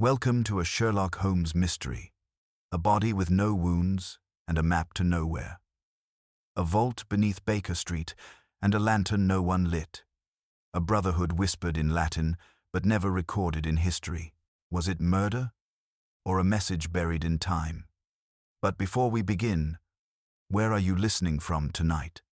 Welcome to a Sherlock Holmes mystery. A body with no wounds and a map to nowhere. A vault beneath Baker Street and a lantern no one lit. A brotherhood whispered in Latin but never recorded in history. Was it murder or a message buried in time? But before we begin, where are you listening from tonight?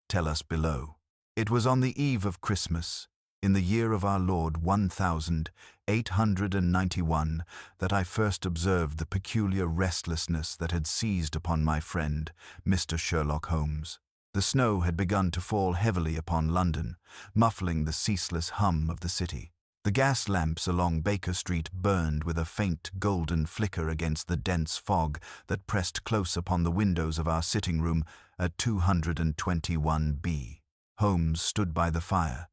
Tell us below. It was on the eve of Christmas, in the year of our Lord 1891, that I first observed the peculiar restlessness that had seized upon my friend, Mr. Sherlock Holmes. The snow had begun to fall heavily upon London, muffling the ceaseless hum of the city. The gas lamps along Baker Street burned with a faint golden flicker against the dense fog that pressed close upon the windows of our sitting room at 221B. Holmes stood by the fire,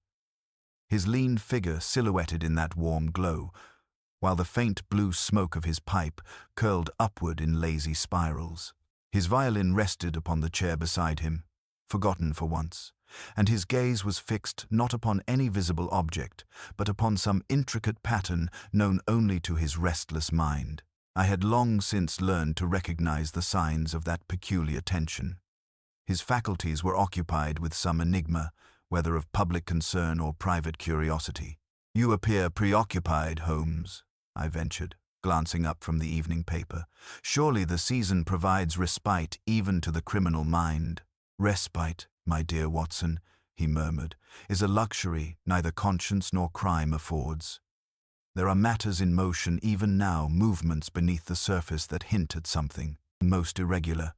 his lean figure silhouetted in that warm glow, while the faint blue smoke of his pipe curled upward in lazy spirals. His violin rested upon the chair beside him, forgotten for once, and his gaze was fixed not upon any visible object, but upon some intricate pattern known only to his restless mind. I had long since learned to recognize the signs of that peculiar tension. His faculties were occupied with some enigma, whether of public concern or private curiosity. "You appear preoccupied, Holmes," I ventured, glancing up from the evening paper. "Surely the season provides respite even to the criminal mind." "Respite, my dear Watson," he murmured, "is a luxury neither conscience nor crime affords. There are matters in motion even now, movements beneath the surface that hint at something, most irregular."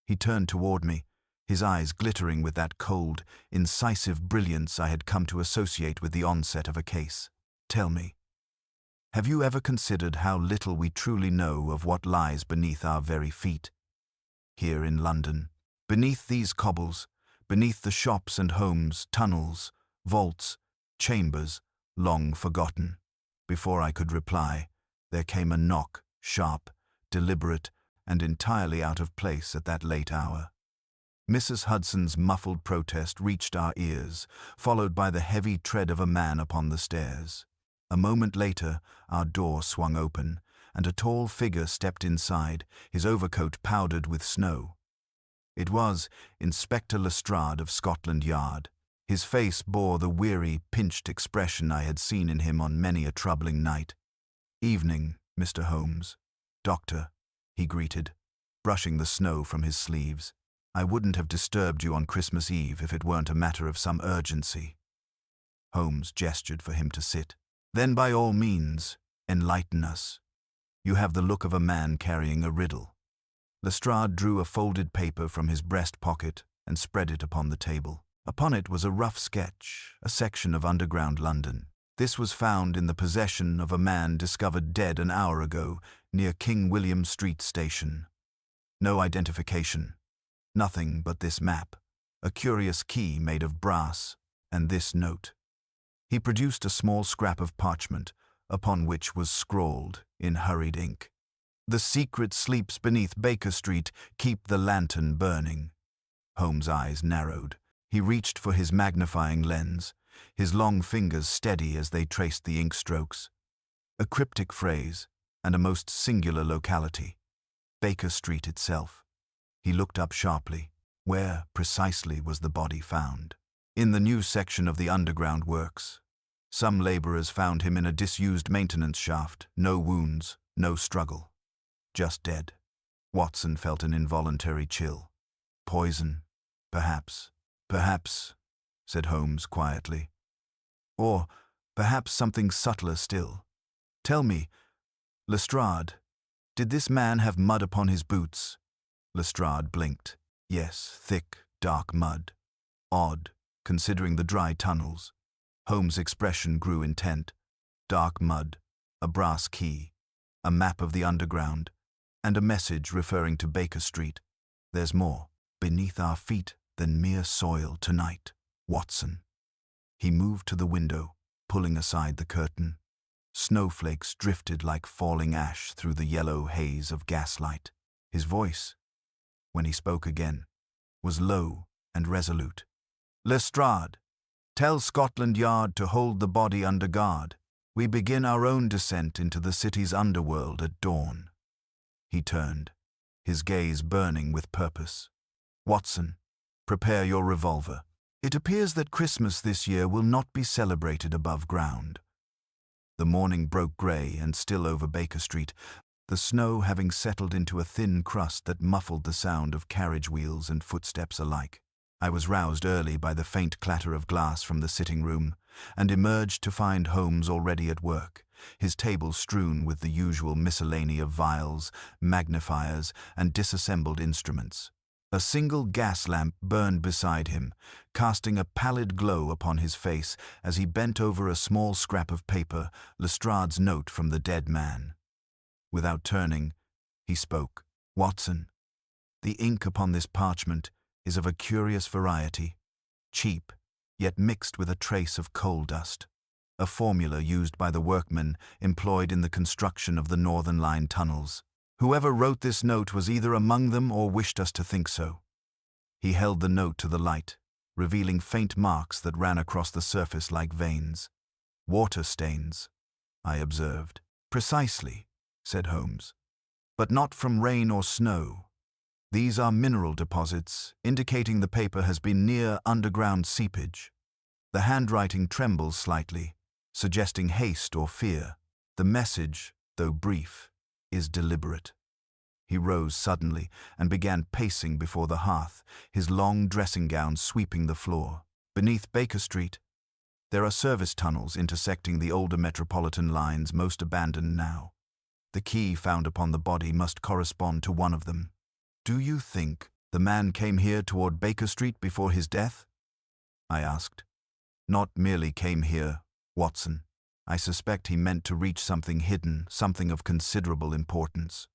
He turned toward me, his eyes glittering with that cold, incisive brilliance I had come to associate with the onset of a case. "Tell me, have you ever considered how little we truly know of what lies beneath our very feet? Here in London, beneath these cobbles, beneath the shops and homes, tunnels, vaults, chambers, long forgotten." Before I could reply, there came a knock, sharp, deliberate, and entirely out of place at that late hour. Mrs. Hudson's muffled protest reached our ears, followed by the heavy tread of a man upon the stairs. A moment later, our door swung open, and a tall figure stepped inside, his overcoat powdered with snow. It was Inspector Lestrade of Scotland Yard. His face bore the weary, pinched expression I had seen in him on many a troubling night. "Evening, Mr. Holmes. Doctor," he greeted, brushing the snow from his sleeves. "I wouldn't have disturbed you on Christmas Eve if it weren't a matter of some urgency." Holmes gestured for him to sit. "Then by all means, enlighten us. You have the look of a man carrying a riddle." Lestrade drew a folded paper from his breast pocket and spread it upon the table. Upon it was a rough sketch, a section of underground London. This was found in the possession of a man discovered dead an hour ago near King William Street Station. No identification. Nothing but this map, a curious key made of brass, and this note. He produced a small scrap of parchment, upon which was scrawled in hurried ink, "The secret sleeps beneath Baker Street, keep the lantern burning." Holmes' eyes narrowed. He reached for his magnifying lens, his long fingers steady as they traced the ink strokes. A cryptic phrase, and a most singular locality. Baker Street itself. He looked up sharply. Where, precisely, was the body found? In the new section of the underground works. Some laborers found him in a disused maintenance shaft. No wounds, no struggle. Just dead. Watson felt an involuntary chill. Poison, perhaps. "Perhaps," said Holmes quietly. "Or perhaps something subtler still. Tell me, Lestrade, did this man have mud upon his boots?" Lestrade blinked. "Yes, thick, dark mud. Odd, considering the dry tunnels." Holmes' expression grew intent. "Dark mud, a brass key, a map of the underground, and a message referring to Baker Street. There's more. Beneath our feet than mere soil tonight, Watson." He moved to the window, pulling aside the curtain. Snowflakes drifted like falling ash through the yellow haze of gaslight. His voice, when he spoke again, was low and resolute. "Lestrade, tell Scotland Yard to hold the body under guard. We begin our own descent into the city's underworld at dawn. He turned, his gaze burning with purpose. Watson, prepare your revolver. It appears that Christmas this year will not be celebrated above ground. The morning broke grey and still over Baker Street, the snow having settled into a thin crust that muffled the sound of carriage wheels and footsteps alike. I was roused early by the faint clatter of glass from the sitting room, and emerged to find Holmes already at work, his table strewn with the usual miscellany of vials, magnifiers, and disassembled instruments. A single gas lamp burned beside him, casting a pallid glow upon his face as he bent over a small scrap of paper, Lestrade's note from the dead man. Without turning, he spoke. Watson, the ink upon this parchment is of a curious variety, cheap, yet mixed with a trace of coal dust, a formula used by the workmen employed in the construction of the Northern Line tunnels. Whoever wrote this note was either among them or wished us to think so. He held the note to the light, revealing faint marks that ran across the surface like veins. Water stains, I observed. Precisely, said Holmes. But not from rain or snow. These are mineral deposits, indicating the paper has been near underground seepage. The handwriting trembles slightly, suggesting haste or fear. The message, though brief, is deliberate. He rose suddenly and began pacing before the hearth, his long dressing gown sweeping the floor. Beneath Baker Street, there are service tunnels intersecting the older metropolitan lines, most abandoned now. The key found upon the body must correspond to one of them. Do you think the man came here toward Baker Street before his death? I asked. Not merely came here, Watson. I suspect he meant to reach something hidden, something of considerable importance.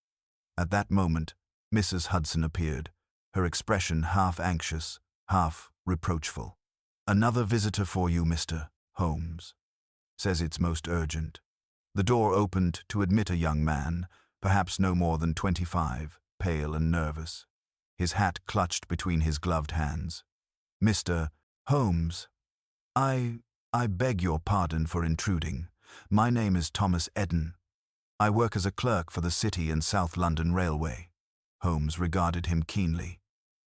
At that moment, Mrs. Hudson appeared, her expression half anxious, half reproachful. Another visitor for you, Mr. Holmes. Says it's most urgent. The door opened to admit a young man, perhaps no more than 25, pale and nervous, his hat clutched between his gloved hands. Mr. Holmes, I beg your pardon for intruding. My name is Thomas Eden. I work as a clerk for the City and South London Railway. Holmes regarded him keenly.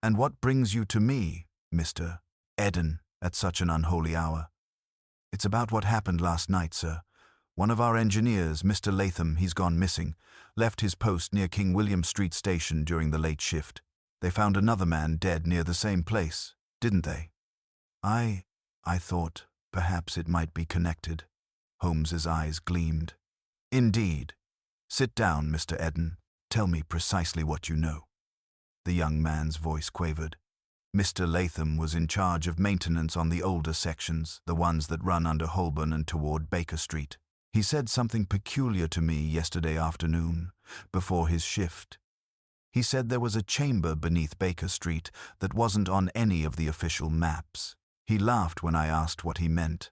And what brings you to me, Mr. Eden, at such an unholy hour? It's about what happened last night, sir. One of our engineers, Mr. Latham, he's gone missing, left his post near King William Street Station during the late shift. They found another man dead near the same place, didn't they? I thought perhaps it might be connected. Holmes's eyes gleamed. Indeed. Sit down, Mr. Eden. Tell me precisely what you know. The young man's voice quavered. Mr. Latham was in charge of maintenance on the older sections, the ones that run under Holborn and toward Baker Street. He said something peculiar to me yesterday afternoon, before his shift. He said there was a chamber beneath Baker Street that wasn't on any of the official maps. He laughed when I asked what he meant,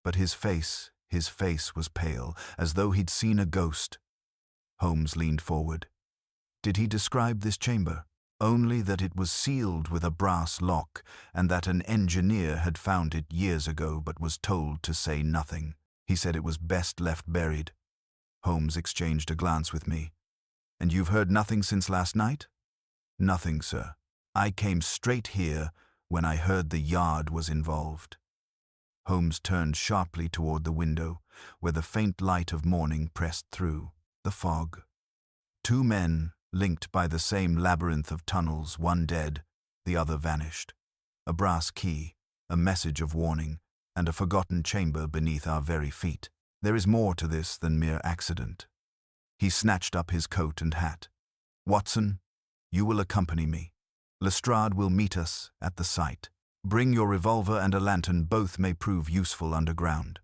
but his face was pale, as though he'd seen a ghost. Holmes leaned forward. Did he describe this chamber? Only that it was sealed with a brass lock, and that an engineer had found it years ago but was told to say nothing. He said it was best left buried. Holmes exchanged a glance with me. And you've heard nothing since last night? Nothing, sir. I came straight here when I heard the yard was involved. Holmes turned sharply toward the window, where the faint light of morning pressed through the fog. Two men, linked by the same labyrinth of tunnels, one dead, the other vanished. A brass key, a message of warning, and a forgotten chamber beneath our very feet. There is more to this than mere accident. He snatched up his coat and hat. Watson, you will accompany me. Lestrade will meet us at the site. Bring your revolver and a lantern, both may prove useful underground.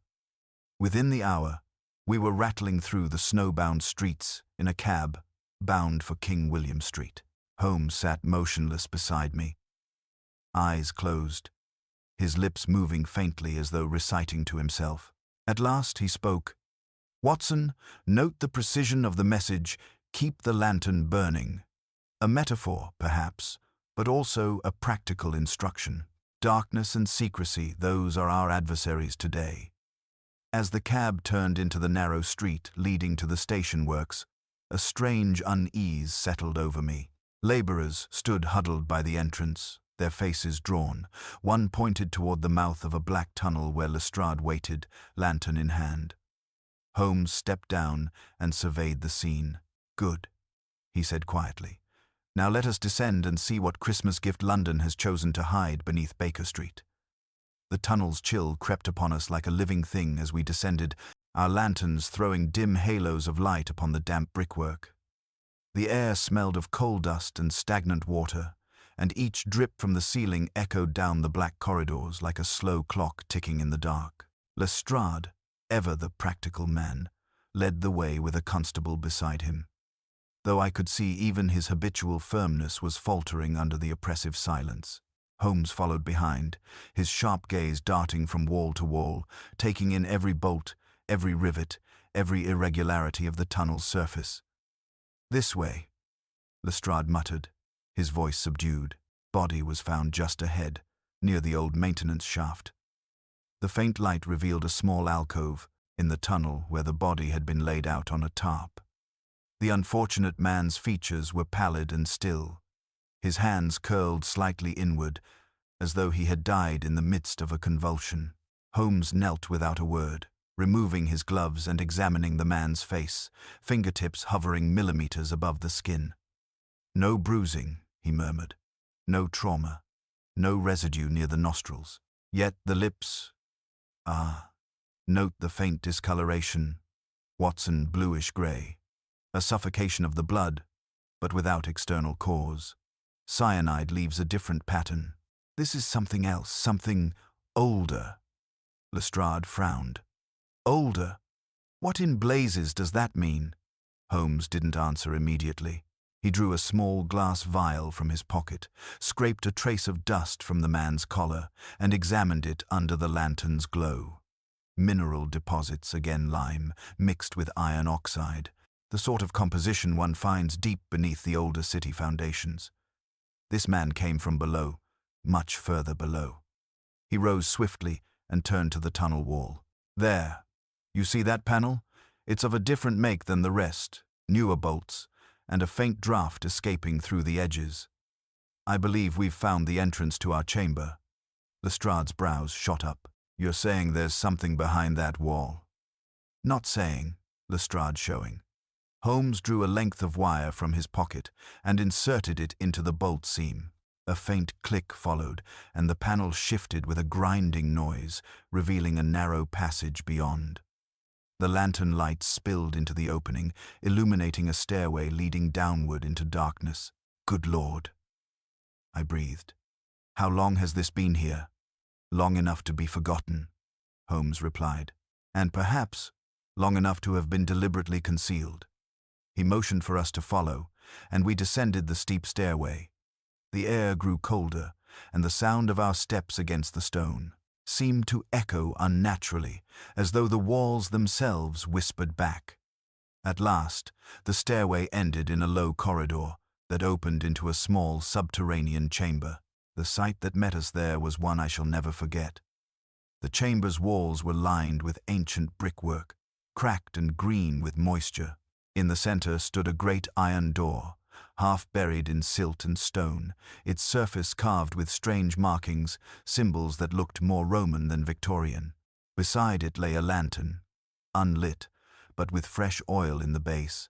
Within the hour, we were rattling through the snowbound streets in a cab bound for King William Street. Holmes sat motionless beside me, eyes closed, his lips moving faintly as though reciting to himself. At last he spoke. Watson, note the precision of the message, keep the lantern burning. A metaphor, perhaps, but also a practical instruction. Darkness and secrecy, those are our adversaries today. As the cab turned into the narrow street leading to the station works, a strange unease settled over me. Laborers stood huddled by the entrance, their faces drawn. One pointed toward the mouth of a black tunnel where Lestrade waited, lantern in hand. Holmes stepped down and surveyed the scene. "Good," he said quietly. "Now let us descend and see what Christmas gift London has chosen to hide beneath Baker Street." The tunnel's chill crept upon us like a living thing as we descended, our lanterns throwing dim halos of light upon the damp brickwork. The air smelled of coal dust and stagnant water, and each drip from the ceiling echoed down the black corridors like a slow clock ticking in the dark. Lestrade, ever the practical man, led the way with a constable beside him, though I could see even his habitual firmness was faltering under the oppressive silence. Holmes followed behind, his sharp gaze darting from wall to wall, taking in every bolt, every rivet, every irregularity of the tunnel's surface. "This way," Lestrade muttered, his voice subdued. Body was found just ahead, near the old maintenance shaft. The faint light revealed a small alcove in the tunnel where the body had been laid out on a tarp. The unfortunate man's features were pallid and still, his hands curled slightly inward, as though he had died in the midst of a convulsion. Holmes knelt without a word, removing his gloves and examining the man's face, fingertips hovering millimeters above the skin. "No bruising," he murmured. "No trauma. No residue near the nostrils. Yet the lips... note the faint discoloration. Watson bluish-gray. A suffocation of the blood, but without external cause. Cyanide leaves a different pattern. This is something else, something older." Lestrade frowned. "Older? What in blazes does that mean?" Holmes didn't answer immediately. He drew a small glass vial from his pocket, scraped a trace of dust from the man's collar, and examined it under the lantern's glow. Mineral deposits, again lime, mixed with iron oxide, the sort of composition one finds deep beneath the older city foundations. This man came from below, much further below. He rose swiftly and turned to the tunnel wall. "There. You see that panel? It's of a different make than the rest, newer bolts, and a faint draft escaping through the edges. I believe we've found the entrance to our chamber." Lestrade's brows shot up. "You're saying there's something behind that wall?" "Not saying," Lestrade showing. Holmes drew a length of wire from his pocket and inserted it into the bolt seam. A faint click followed, and the panel shifted with a grinding noise, revealing a narrow passage beyond. The lantern light spilled into the opening, illuminating a stairway leading downward into darkness. "Good Lord," I breathed. "How long has this been here?" "Long enough to be forgotten," Holmes replied, "and perhaps long enough to have been deliberately concealed." He motioned for us to follow, and we descended the steep stairway. The air grew colder, and the sound of our steps against the stone seemed to echo unnaturally, as though the walls themselves whispered back. At last, the stairway ended in a low corridor that opened into a small subterranean chamber. The sight that met us there was one I shall never forget. The chamber's walls were lined with ancient brickwork, cracked and green with moisture. In the center stood a great iron door, half buried in silt and stone, its surface carved with strange markings, symbols that looked more Roman than Victorian. Beside it lay a lantern, unlit, but with fresh oil in the base.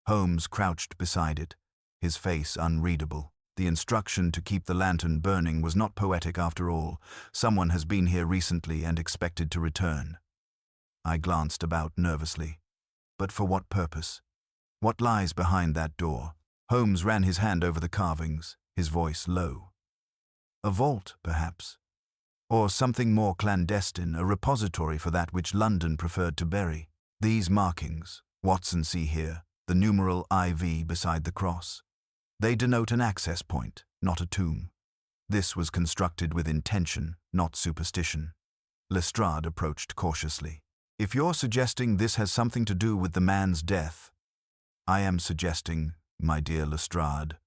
Holmes crouched beside it, his face unreadable. The instruction to keep the lantern burning was not poetic after all. Someone has been here recently and expected to return. I glanced about nervously. But for what purpose? What lies behind that door? Holmes ran his hand over the carvings, his voice low. A vault, perhaps. Or something more clandestine, a repository for that which London preferred to bury. These markings, Watson, see here, the numeral IV beside the cross. They denote an access point, not a tomb. This was constructed with intention, not superstition. Lestrade approached cautiously. "If you're suggesting this has something to do with the man's death—" "I am suggesting, my dear Lestrade,"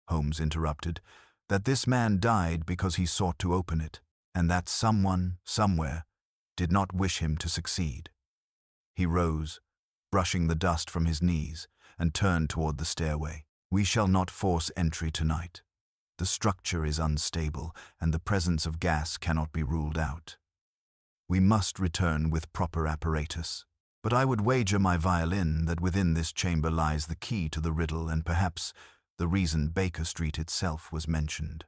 Holmes interrupted, "that this man died because he sought to open it, and that someone, somewhere, did not wish him to succeed. He rose, brushing the dust from his knees, and turned toward the stairway. "We shall not force entry tonight. The structure is unstable, and the presence of gas cannot be ruled out. We must return with proper apparatus. But I would wager my violin that within this chamber lies the key to the riddle and perhaps the reason Baker Street itself was mentioned."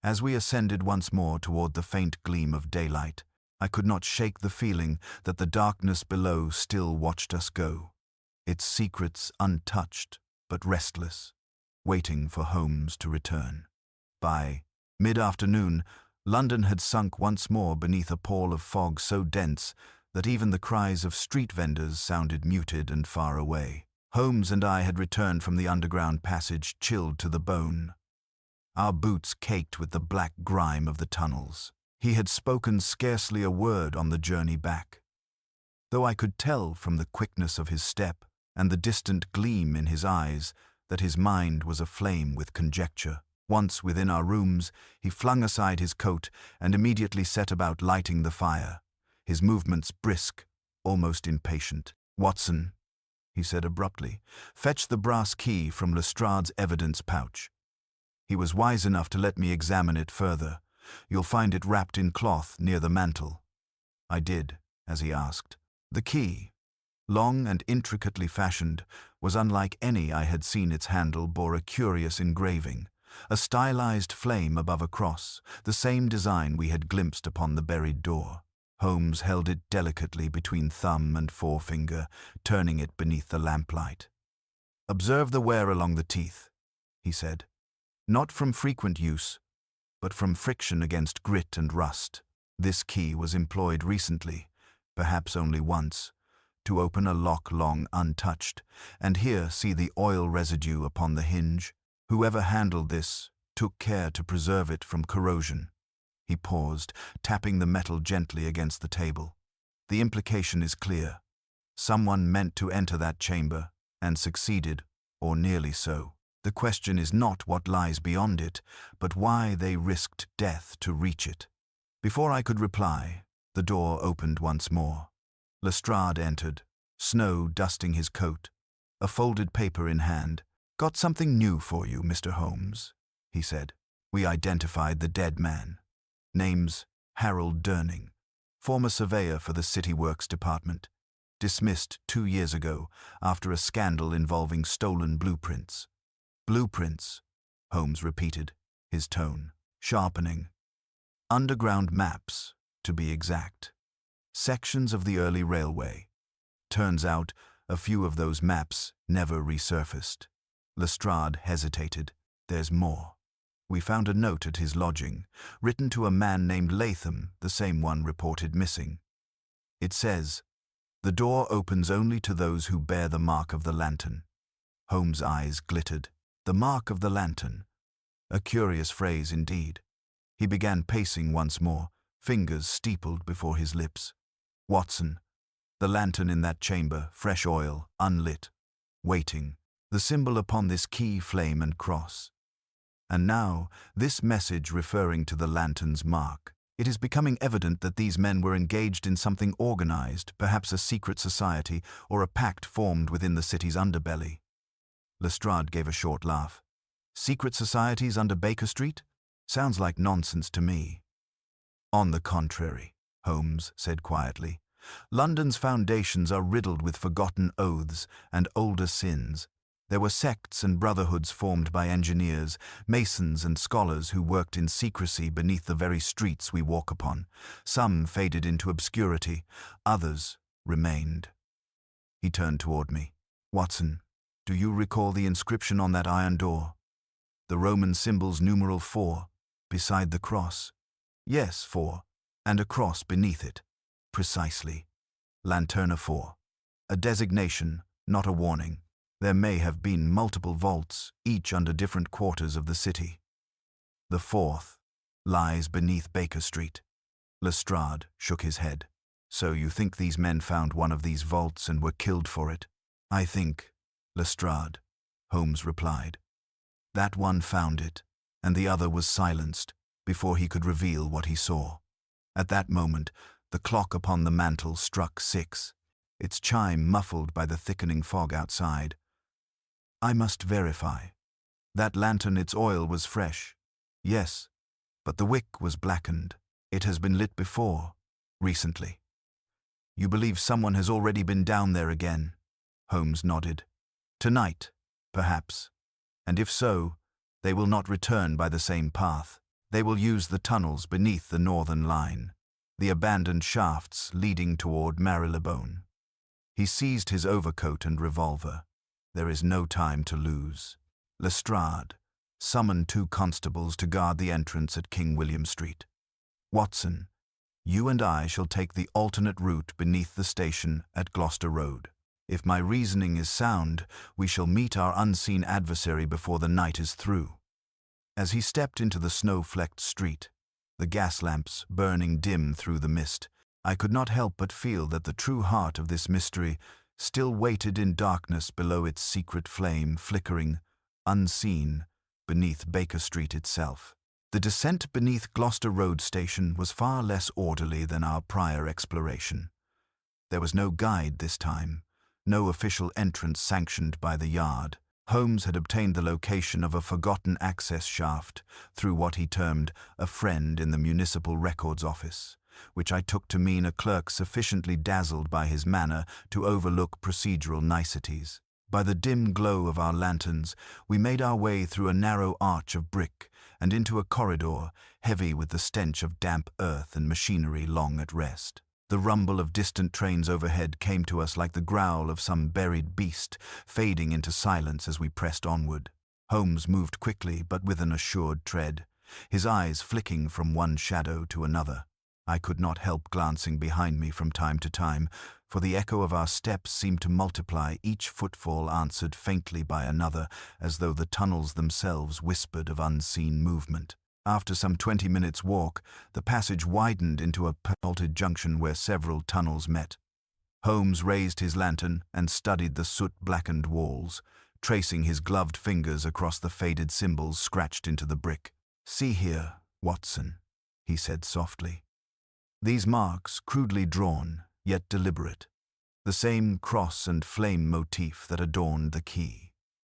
As we ascended once more toward the faint gleam of daylight, I could not shake the feeling that the darkness below still watched us go, its secrets untouched but restless, waiting for Holmes to return. By mid-afternoon, London had sunk once more beneath a pall of fog so dense that even the cries of street vendors sounded muted and far away. Holmes and I had returned from the underground passage chilled to the bone, our boots caked with the black grime of the tunnels. He had spoken scarcely a word on the journey back, though I could tell from the quickness of his step and the distant gleam in his eyes that his mind was aflame with conjecture. Once within our rooms, he flung aside his coat and immediately set about lighting the fire, his movements brisk, almost impatient. "Watson," he said abruptly, "fetch the brass key from Lestrade's evidence pouch." He was wise enough to let me examine it further. "You'll find it wrapped in cloth near the mantel." I did, as he asked. The key, long and intricately fashioned, was unlike any I had seen. Its handle bore a curious engraving, a stylized flame above a cross, the same design we had glimpsed upon the buried door. Holmes held it delicately between thumb and forefinger, turning it beneath the lamplight. "Observe the wear along the teeth," he said. "Not from frequent use, but from friction against grit and rust. This key was employed recently, perhaps only once, to open a lock long untouched, and here see the oil residue upon the hinge. Whoever handled this took care to preserve it from corrosion." He paused, tapping the metal gently against the table. "The implication is clear. Someone meant to enter that chamber, and succeeded, or nearly so. The question is not what lies beyond it, but why they risked death to reach it." Before I could reply, the door opened once more. Lestrade entered, snow dusting his coat, a folded paper in hand. "Got something new for you, Mr. Holmes," he said. We identified the dead man. Name's Harold Durning, former surveyor for the City Works Department, dismissed 2 years ago after a scandal involving stolen blueprints. "Blueprints," Holmes repeated, his tone sharpening. "Underground maps, to be exact. Sections of the early railway. Turns out a few of those maps never resurfaced." Lestrade hesitated. "There's more. We found a note at his lodging, written to a man named Latham, the same one reported missing. It says, 'The door opens only to those who bear the mark of the lantern.'" Holmes' eyes glittered. The mark of the lantern. A curious phrase indeed. He began pacing once more, fingers steepled before his lips. "Watson, the lantern in that chamber, fresh oil, unlit, waiting, the symbol upon this key, flame and cross. And now, this message referring to the lantern's mark. It is becoming evident that these men were engaged in something organized, perhaps a secret society or a pact formed within the city's underbelly." Lestrade gave a short laugh. "Secret societies under Baker Street? Sounds like nonsense to me." "On the contrary," Holmes said quietly. "London's foundations are riddled with forgotten oaths and older sins. There were sects and brotherhoods formed by engineers, masons and scholars who worked in secrecy beneath the very streets we walk upon. Some faded into obscurity, others remained." He turned toward me. "Watson, do you recall the inscription on that iron door? The Roman symbols numeral 4, beside the cross?" "Yes, 4, and a cross beneath it." "Precisely. Lanterna 4. A designation, not a warning. There may have been multiple vaults, each under different quarters of the city. The 4th lies beneath Baker Street." Lestrade shook his head. "So you think these men found one of these vaults and were killed for it?" "I think, Lestrade," Holmes replied. "That one found it, and the other was silenced before he could reveal what he saw. At that moment, The clock upon the mantel struck 6, its chime muffled by the thickening fog outside. I must verify. That lantern, its oil was fresh. Yes, but the wick was blackened. It has been lit before, recently. You believe someone has already been down there again? Holmes nodded. Tonight, perhaps. And if so, they will not return by the same path. They will use the tunnels beneath the northern line, the abandoned shafts leading toward Marylebone. He seized his overcoat and revolver. There is no time to lose. Lestrade, summon 2 constables to guard the entrance at King William Street. Watson, you and I shall take the alternate route beneath the station at Gloucester Road. If my reasoning is sound, we shall meet our unseen adversary before the night is through. As he stepped into the snow-flecked street, the gas lamps burning dim through the mist, I could not help but feel that the true heart of this mystery still waited in darkness below its secret flame, flickering, unseen, beneath Baker Street itself. The descent beneath Gloucester Road station was far less orderly than our prior exploration. There was no guide this time, no official entrance sanctioned by the yard. Holmes had obtained the location of a forgotten access shaft through what he termed a friend in the municipal records office, which I took to mean a clerk sufficiently dazzled by his manner to overlook procedural niceties. By the dim glow of our lanterns, we made our way through a narrow arch of brick and into a corridor heavy with the stench of damp earth and machinery long at rest. The rumble of distant trains overhead came to us like the growl of some buried beast, fading into silence as we pressed onward. Holmes moved quickly but with an assured tread, his eyes flicking from one shadow to another. I could not help glancing behind me from time to time, for the echo of our steps seemed to multiply, each footfall answered faintly by another, as though the tunnels themselves whispered of unseen movement. After some 20 minutes' walk, the passage widened into a vaulted junction where several tunnels met. Holmes raised his lantern and studied the soot-blackened walls, tracing his gloved fingers across the faded symbols scratched into the brick. "See here, Watson," he said softly. "These marks, crudely drawn, yet deliberate. The same cross and flame motif that adorned the quay.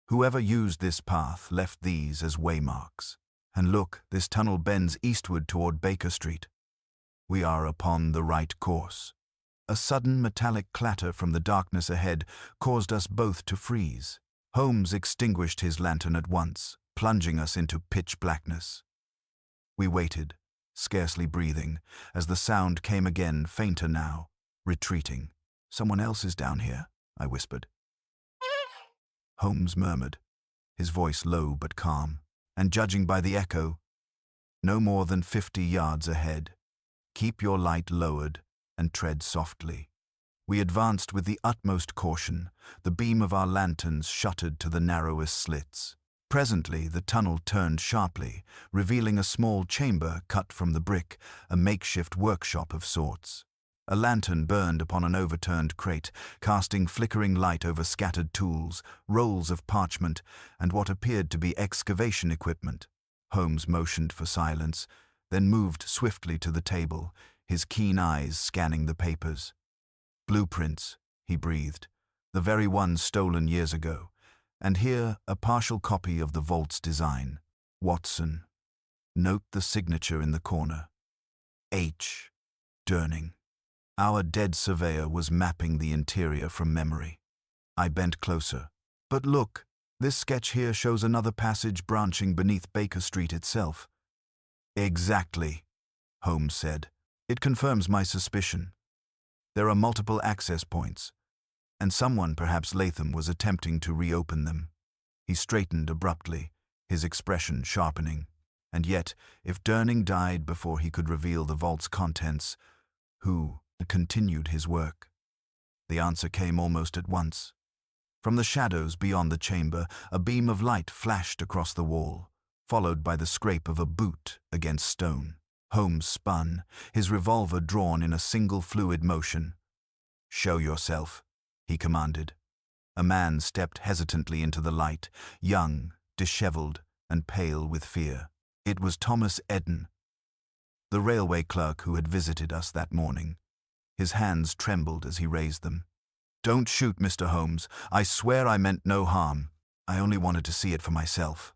Whoever used this path left these as waymarks. And look, this tunnel bends eastward toward Baker Street. We are upon the right course." A sudden metallic clatter from the darkness ahead caused us both to freeze. Holmes extinguished his lantern at once, plunging us into pitch blackness. We waited, scarcely breathing, as the sound came again, fainter now, retreating. "Someone else is down here," I whispered. Holmes murmured, his voice low but calm, and judging by the echo, no more than 50 yards ahead. "Keep your light lowered and tread softly." We advanced with the utmost caution, the beam of our lanterns shuttered to the narrowest slits. Presently the tunnel turned sharply, revealing a small chamber cut from the brick, a makeshift workshop of sorts. A lantern burned upon an overturned crate, casting flickering light over scattered tools, rolls of parchment, and what appeared to be excavation equipment. Holmes motioned for silence, then moved swiftly to the table, his keen eyes scanning the papers. "Blueprints," he breathed, "the very ones stolen years ago. And here a partial copy of the vault's design. Watson. Note the signature in the corner. H. Durning." Our dead surveyor was mapping the interior from memory. I bent closer. "But look, this sketch here shows another passage branching beneath Baker Street itself." "Exactly," Holmes said. "It confirms my suspicion. There are multiple access points, and someone, perhaps Latham, was attempting to reopen them." He straightened abruptly, his expression sharpening. And yet, if Durning died before he could reveal the vault's contents, who continued his work? The answer came almost at once. From the shadows beyond the chamber, a beam of light flashed across the wall, followed by the scrape of a boot against stone. Holmes spun, his revolver drawn in a single fluid motion. "Show yourself," he commanded. A man stepped hesitantly into the light, young, disheveled, and pale with fear. It was Thomas Eden, the railway clerk who had visited us that morning. His hands trembled as he raised them. "Don't shoot, Mr. Holmes. I swear I meant no harm. I only wanted to see it for myself."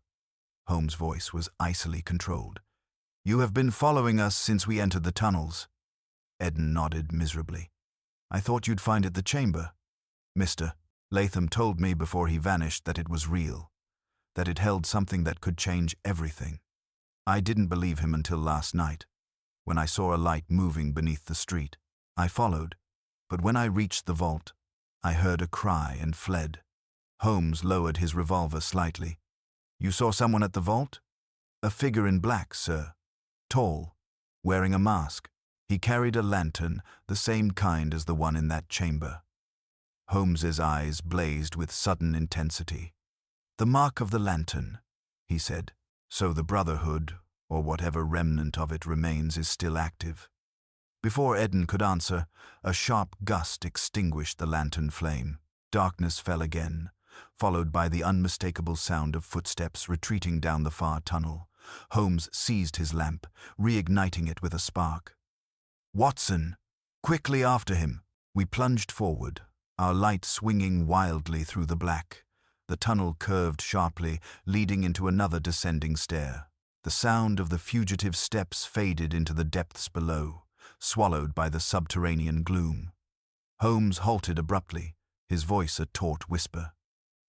Holmes' voice was icily controlled. "You have been following us since we entered the tunnels." Eden nodded miserably. "I thought you'd find it the chamber. Mr. Latham told me before he vanished that it was real, that it held something that could change everything. I didn't believe him until last night, when I saw a light moving beneath the street. I followed, but when I reached the vault, I heard a cry and fled." Holmes lowered his revolver slightly. "You saw someone at the vault?" "A figure in black, sir. Tall, wearing a mask. He carried a lantern, the same kind as the one in that chamber." Holmes's eyes blazed with sudden intensity. "The mark of the lantern," he said. "So the Brotherhood, or whatever remnant of it remains, is still active." Before Eden could answer, a sharp gust extinguished the lantern flame. Darkness fell again, followed by the unmistakable sound of footsteps retreating down the far tunnel. Holmes seized his lamp, reigniting it with a spark. "Watson! Quickly after him!" We plunged forward, our light swinging wildly through the black. The tunnel curved sharply, leading into another descending stair. The sound of the fugitive's steps faded into the depths below, swallowed by the subterranean gloom. Holmes halted abruptly, his voice a taut whisper.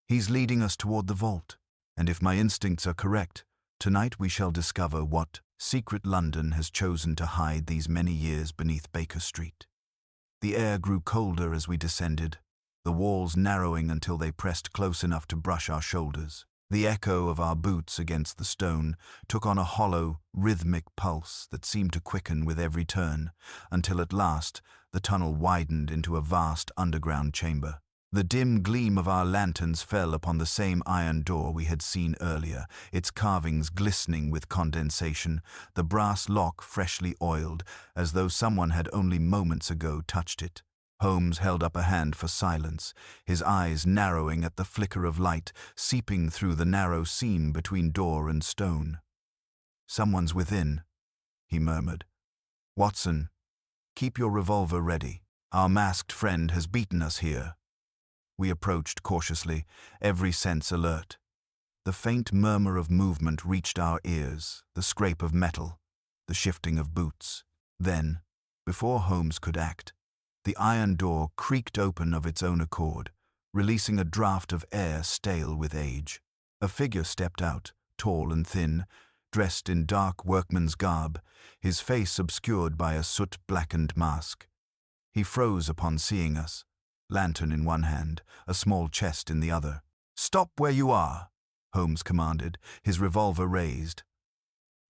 "He's leading us toward the vault, and if my instincts are correct, tonight we shall discover what secret London has chosen to hide these many years beneath Baker Street." The air grew colder as we descended, the walls narrowing until they pressed close enough to brush our shoulders. The echo of our boots against the stone took on a hollow, rhythmic pulse that seemed to quicken with every turn, until at last the tunnel widened into a vast underground chamber. The dim gleam of our lanterns fell upon the same iron door we had seen earlier, its carvings glistening with condensation, the brass lock freshly oiled, as though someone had only moments ago touched it. Holmes held up a hand for silence, his eyes narrowing at the flicker of light seeping through the narrow seam between door and stone. "Someone's within," he murmured. "Watson, keep your revolver ready. Our masked friend has beaten us here." We approached cautiously, every sense alert. The faint murmur of movement reached our ears, the scrape of metal, the shifting of boots. Then, before Holmes could act, the iron door creaked open of its own accord, releasing a draught of air stale with age. A figure stepped out, tall and thin, dressed in dark workman's garb, his face obscured by a soot-blackened mask. He froze upon seeing us, lantern in one hand, a small chest in the other. "Stop where you are," Holmes commanded, his revolver raised.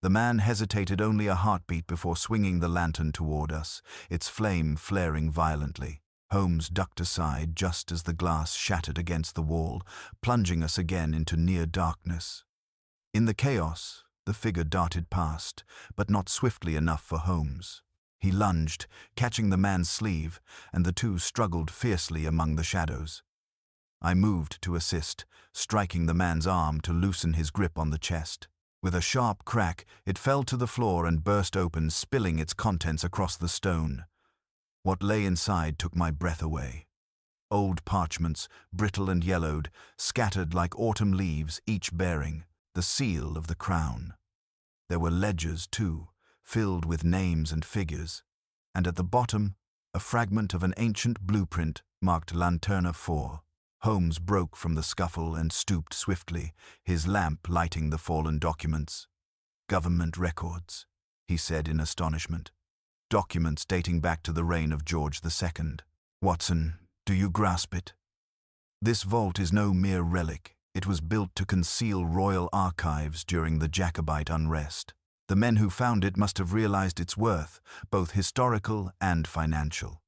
The man hesitated only a heartbeat before swinging the lantern toward us, its flame flaring violently. Holmes ducked aside just as the glass shattered against the wall, plunging us again into near darkness. In the chaos, the figure darted past, but not swiftly enough for Holmes. He lunged, catching the man's sleeve, and the two struggled fiercely among the shadows. I moved to assist, striking the man's arm to loosen his grip on the chest. With a sharp crack, it fell to the floor and burst open, spilling its contents across the stone. What lay inside took my breath away. Old parchments, brittle and yellowed, scattered like autumn leaves, each bearing the seal of the crown. There were ledgers, too, filled with names and figures, and at the bottom, a fragment of an ancient blueprint marked Lanterna 4. Holmes broke from the scuffle and stooped swiftly, his lamp lighting the fallen documents. "Government records," he said in astonishment. "Documents dating back to the reign of George II. Watson, do you grasp it? This vault is no mere relic. It was built to conceal royal archives during the Jacobite unrest. The men who found it must have realized its worth, both historical and financial."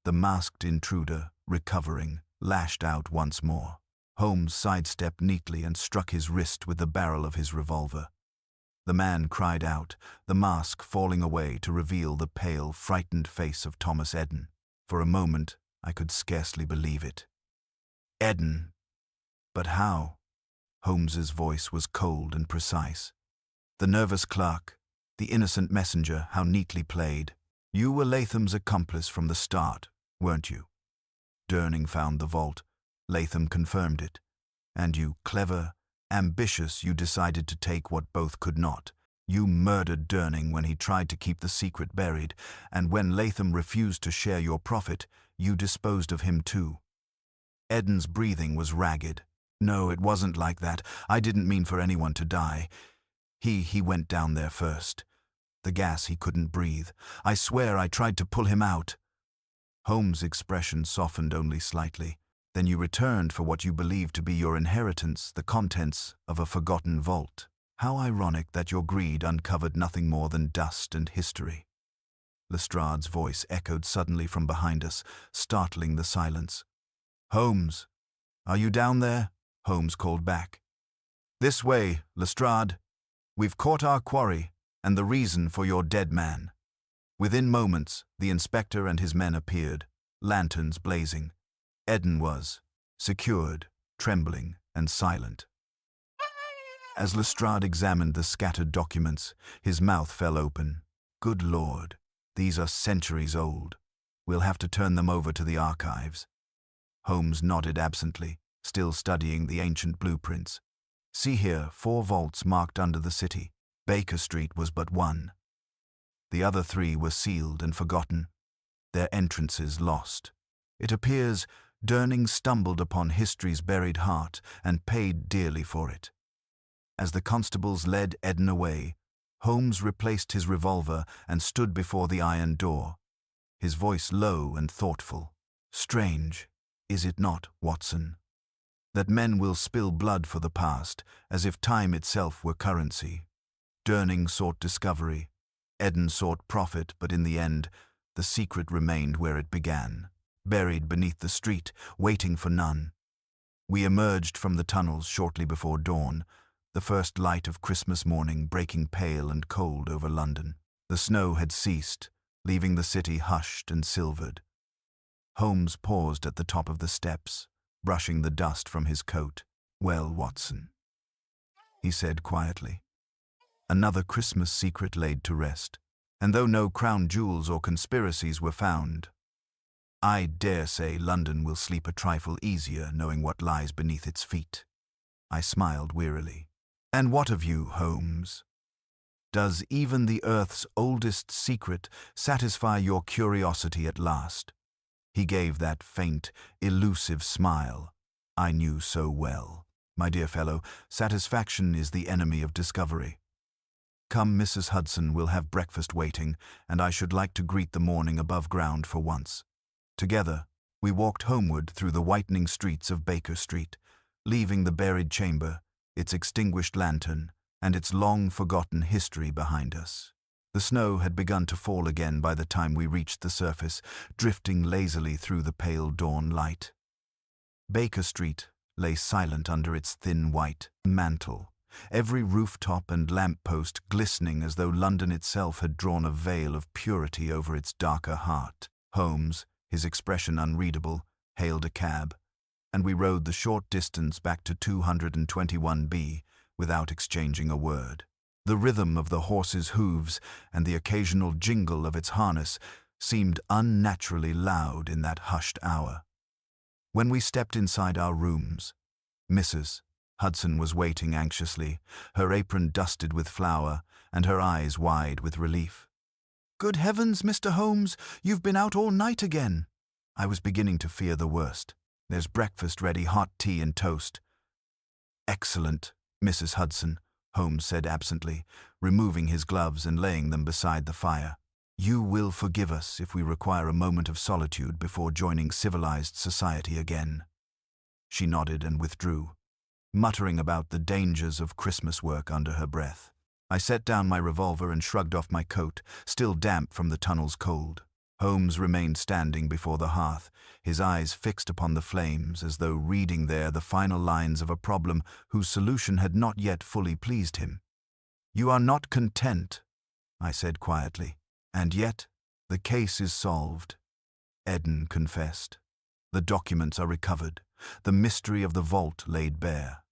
The masked intruder, recovering, lashed out once more. Holmes sidestepped neatly and struck his wrist with the barrel of his revolver. The man cried out, the mask falling away to reveal the pale, frightened face of Thomas Eden. For a moment, I could scarcely believe it. "Eden! But how?" Holmes's voice was cold and precise. The nervous clerk, the innocent messenger, how neatly played. You were Latham's accomplice from the start, weren't you? Durning found the vault. Latham confirmed it. And you, clever, ambitious, you decided to take what both could not. You murdered Durning when he tried to keep the secret buried, and when Latham refused to share your profit, you disposed of him too. Eden's breathing was ragged. No, it wasn't like that. I didn't mean for anyone to die. He went down there first. The gas, he couldn't breathe. I swear I tried to pull him out. Holmes' expression softened only slightly. Then you returned for what you believed to be your inheritance, the contents of a forgotten vault. How ironic that your greed uncovered nothing more than dust and history. Lestrade's voice echoed suddenly from behind us, startling the silence. Holmes, are you down there? Holmes called back. This way, Lestrade. We've caught our quarry, and the reason for your dead man. Within moments, the inspector and his men appeared, lanterns blazing. Eden was secured, trembling, and silent. As Lestrade examined the scattered documents, his mouth fell open. Good Lord, these are centuries old. We'll have to turn them over to the archives. Holmes nodded absently, still studying the ancient blueprints. See here, 4 vaults marked under the city. Baker Street was but one. The other 3 were sealed and forgotten, their entrances lost. It appears Durning stumbled upon history's buried heart and paid dearly for it. As the constables led Eden away, Holmes replaced his revolver and stood before the iron door, his voice low and thoughtful. Strange, is it not, Watson, that men will spill blood for the past, as if time itself were currency? Durning sought discovery. Eden sought profit, but in the end, the secret remained where it began, buried beneath the street, waiting for none. We emerged from the tunnels shortly before dawn, the first light of Christmas morning breaking pale and cold over London. The snow had ceased, leaving the city hushed and silvered. Holmes paused at the top of the steps, brushing the dust from his coat. Well, Watson, he said quietly. Another Christmas secret laid to rest, and though no crown jewels or conspiracies were found, I dare say London will sleep a trifle easier knowing what lies beneath its feet. I smiled wearily. And what of you, Holmes? Does even the Earth's oldest secret satisfy your curiosity at last? He gave that faint, elusive smile I knew so well. My dear fellow, satisfaction is the enemy of discovery. Come, Mrs. Hudson, we'll have breakfast waiting, and I should like to greet the morning above ground for once. Together, we walked homeward through the whitening streets of Baker Street, leaving the buried chamber, its extinguished lantern, and its long-forgotten history behind us. The snow had begun to fall again by the time we reached the surface, drifting lazily through the pale dawn light. Baker Street lay silent under its thin white mantle, every rooftop and lamp-post glistening as though London itself had drawn a veil of purity over its darker heart. Holmes, his expression unreadable, hailed a cab, and we rode the short distance back to 221B without exchanging a word. The rhythm of the horse's hooves and the occasional jingle of its harness seemed unnaturally loud in that hushed hour. When we stepped inside our rooms, Mrs. Hudson was waiting anxiously, her apron dusted with flour and her eyes wide with relief. "Good heavens, Mr. Holmes, you've been out all night again." I was beginning to fear the worst. "There's breakfast ready, hot tea and toast." "Excellent, Mrs. Hudson," Holmes said absently, removing his gloves and laying them beside the fire. "You will forgive us if we require a moment of solitude before joining civilized society again." She nodded and withdrew, muttering about the dangers of Christmas work under her breath. I set down my revolver and shrugged off my coat, still damp from the tunnel's cold. Holmes remained standing before the hearth, his eyes fixed upon the flames as though reading there the final lines of a problem whose solution had not yet fully pleased him. "You are not content," I said quietly. "And yet, the case is solved," Eden confessed. "The documents are recovered, the mystery of the vault laid bare."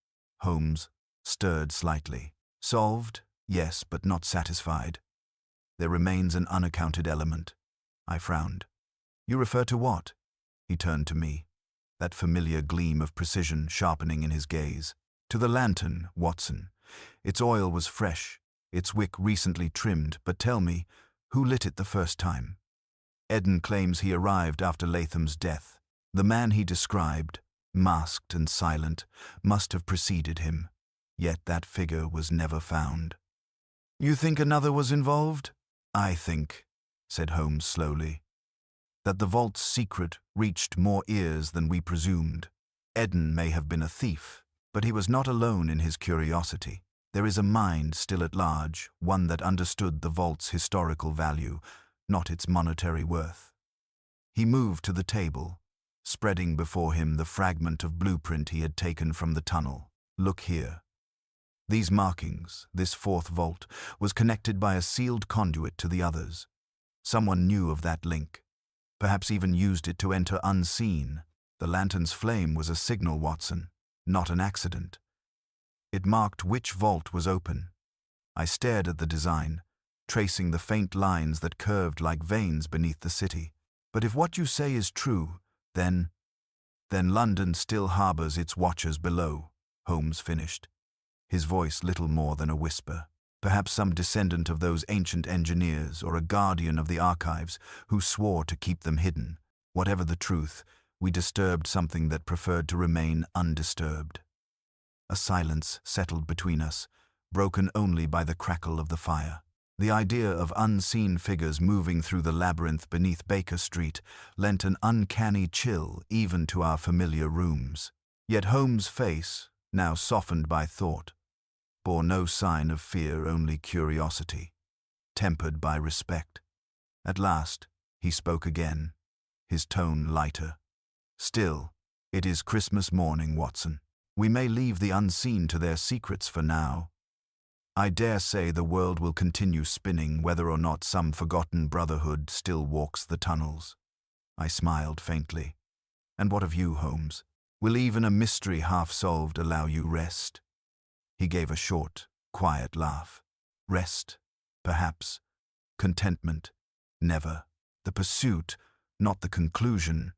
Holmes stirred slightly. "Solved, yes, but not satisfied. There remains an unaccounted element. I frowned. You refer to what? He turned to me, that familiar gleam of precision sharpening in his gaze. To the lantern, Watson. Its oil was fresh, its wick recently trimmed, but tell me, who lit it the first time? Eden claims he arrived after Latham's death. The man he described, masked and silent, must have preceded him, yet that figure was never found. You think another was involved? I think, said Holmes slowly, that the vault's secret reached more ears than we presumed. Eden may have been a thief, but he was not alone in his curiosity. There is a mind still at large, one that understood the vault's historical value, not its monetary worth. He moved to the table, spreading before him the fragment of blueprint he had taken from the tunnel. Look here. These markings, this fourth vault, was connected by a sealed conduit to the others. Someone knew of that link, perhaps even used it to enter unseen. The lantern's flame was a signal, Watson, not an accident. It marked which vault was open. I stared at the design, tracing the faint lines that curved like veins beneath the city. But if what you say is true, then London still harbors its watchers below, Holmes finished, his voice little more than a whisper. Perhaps some descendant of those ancient engineers or a guardian of the archives who swore to keep them hidden. Whatever the truth, we disturbed something that preferred to remain undisturbed. A silence settled between us, broken only by the crackle of the fire. The idea of unseen figures moving through the labyrinth beneath Baker Street lent an uncanny chill even to our familiar rooms. Yet Holmes' face, now softened by thought, bore no sign of fear, only curiosity, tempered by respect. At last, he spoke again, his tone lighter. Still, it is Christmas morning, Watson. We may leave the unseen to their secrets for now. I dare say the world will continue spinning whether or not some forgotten brotherhood still walks the tunnels. I smiled faintly. And what of you, Holmes? Will even a mystery half solved allow you rest? He gave a short, quiet laugh. Rest, perhaps. Contentment, never. The pursuit, not the conclusion,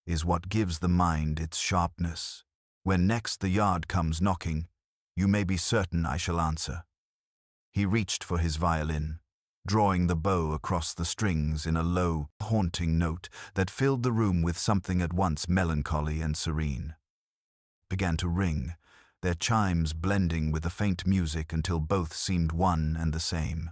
is what gives the mind its sharpness. When next the yard comes knocking, you may be certain I shall answer. He reached for his violin, drawing the bow across the strings in a low, haunting note that filled the room with something at once melancholy and serene. Began to ring, their chimes blending with the faint music until both seemed one and the same.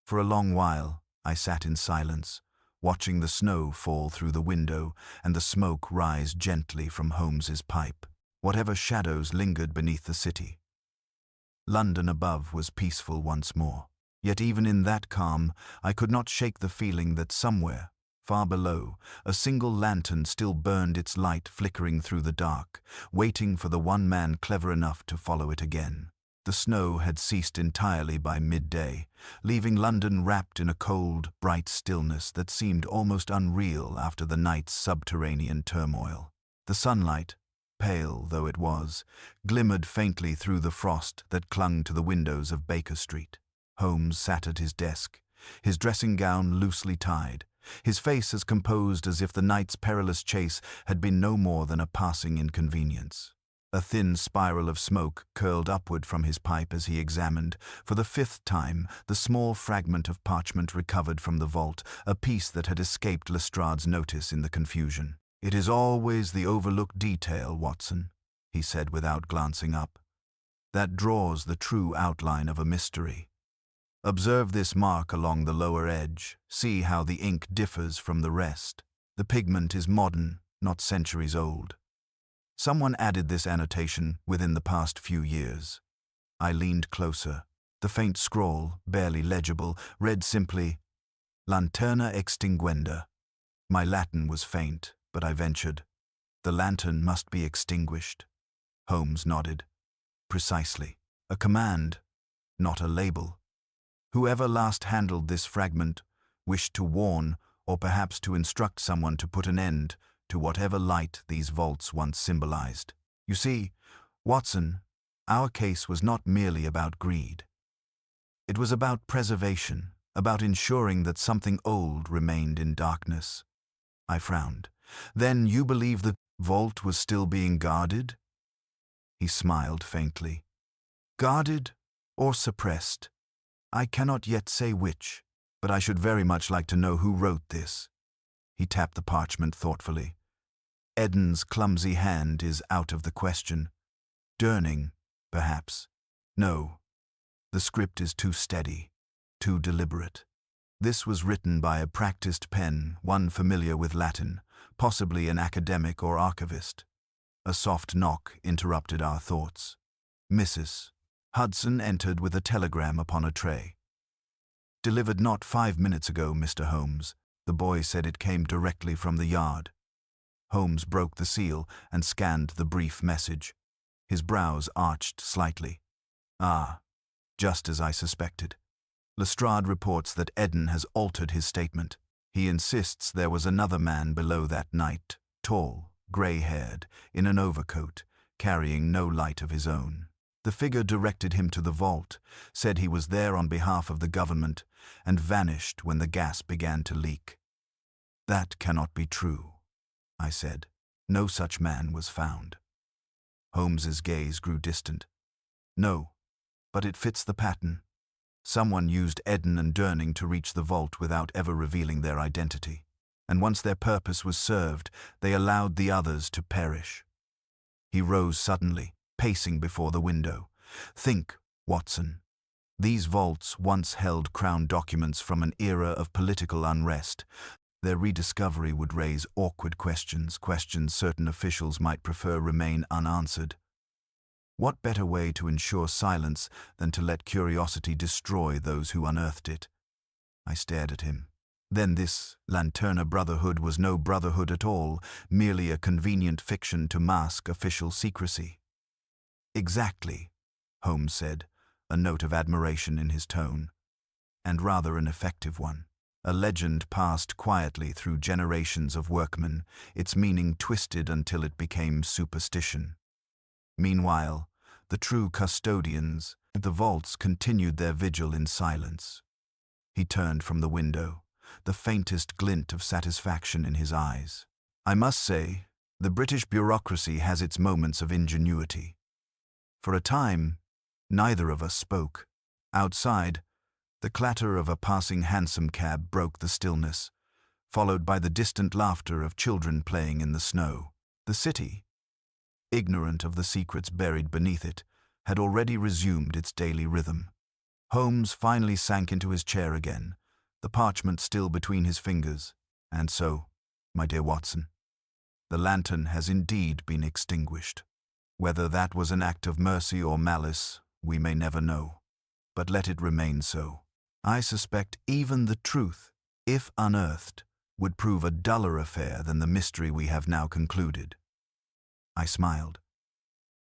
For a long while, I sat in silence, watching the snow fall through the window and the smoke rise gently from Holmes's pipe, whatever shadows lingered beneath the city. London above was peaceful once more, yet even in that calm, I could not shake the feeling that somewhere, far below, a single lantern still burned its light flickering through the dark, waiting for the one man clever enough to follow it again. The snow had ceased entirely by midday, leaving London wrapped in a cold, bright stillness that seemed almost unreal after the night's subterranean turmoil. The sunlight, pale though it was, glimmered faintly through the frost that clung to the windows of Baker Street. Holmes sat at his desk, his dressing gown loosely tied, his face as composed as if the night's perilous chase had been no more than a passing inconvenience. A thin spiral of smoke curled upward from his pipe as he examined, for the fifth time, the small fragment of parchment recovered from the vault, a piece that had escaped Lestrade's notice in the confusion. "It is always the overlooked detail, Watson," he said without glancing up, "that draws the true outline of a mystery. Observe this mark along the lower edge. See how the ink differs from the rest. The pigment is modern, not centuries old. Someone added this annotation within the past few years." I leaned closer. The faint scrawl, barely legible, read simply, "Lanterna extinguenda." My Latin was faint, but I ventured, "The lantern must be extinguished." Holmes nodded. "Precisely. A command, not a label. Whoever last handled this fragment wished to warn, or perhaps to instruct someone to put an end to whatever light these vaults once symbolized. You see, Watson, our case was not merely about greed. It was about preservation, about ensuring that something old remained in darkness. I frowned. Then you believe the vault was still being guarded? He smiled faintly. Guarded or suppressed? I cannot yet say which, but I should very much like to know who wrote this. He tapped the parchment thoughtfully. Eden's clumsy hand is out of the question. Durning, perhaps. No, the script is too steady, too deliberate. This was written by a practiced pen, one familiar with Latin, possibly an academic or archivist. A soft knock interrupted our thoughts. Mrs. Hudson entered with a telegram upon a tray. Delivered not 5 minutes ago, Mr. Holmes. The boy said it came directly from the yard. Holmes broke the seal and scanned the brief message. His brows arched slightly. Ah, just as I suspected. Lestrade reports that Eden has altered his statement. He insists there was another man below that night, tall, grey-haired, in an overcoat, carrying no light of his own. The figure directed him to the vault, said he was there on behalf of the government, and vanished when the gas began to leak. That cannot be true, I said. No such man was found. Holmes's gaze grew distant. No, but it fits the pattern. Someone used Eden and Durning to reach the vault without ever revealing their identity, and once their purpose was served, they allowed the others to perish. He rose suddenly, pacing before the window. Think, Watson. These vaults once held Crown documents from an era of political unrest. Their rediscovery would raise awkward questions certain officials might prefer remain unanswered. What better way to ensure silence than to let curiosity destroy those who unearthed it? I stared at him. Then this Lanterna Brotherhood was no brotherhood at all, merely a convenient fiction to mask official secrecy. Exactly, Holmes said, a note of admiration in his tone. And rather an effective one. A legend passed quietly through generations of workmen, its meaning twisted until it became superstition. Meanwhile, the true custodians of the vaults continued their vigil in silence. He turned from the window, the faintest glint of satisfaction in his eyes. I must say, the British bureaucracy has its moments of ingenuity. For a time, neither of us spoke. Outside, the clatter of a passing hansom cab broke the stillness, followed by the distant laughter of children playing in the snow. The city, ignorant of the secrets buried beneath it, had already resumed its daily rhythm. Holmes finally sank into his chair again, the parchment still between his fingers. And so, my dear Watson, the lantern has indeed been extinguished. Whether that was an act of mercy or malice, we may never know. But let it remain so. I suspect even the truth, if unearthed, would prove a duller affair than the mystery we have now concluded. I smiled.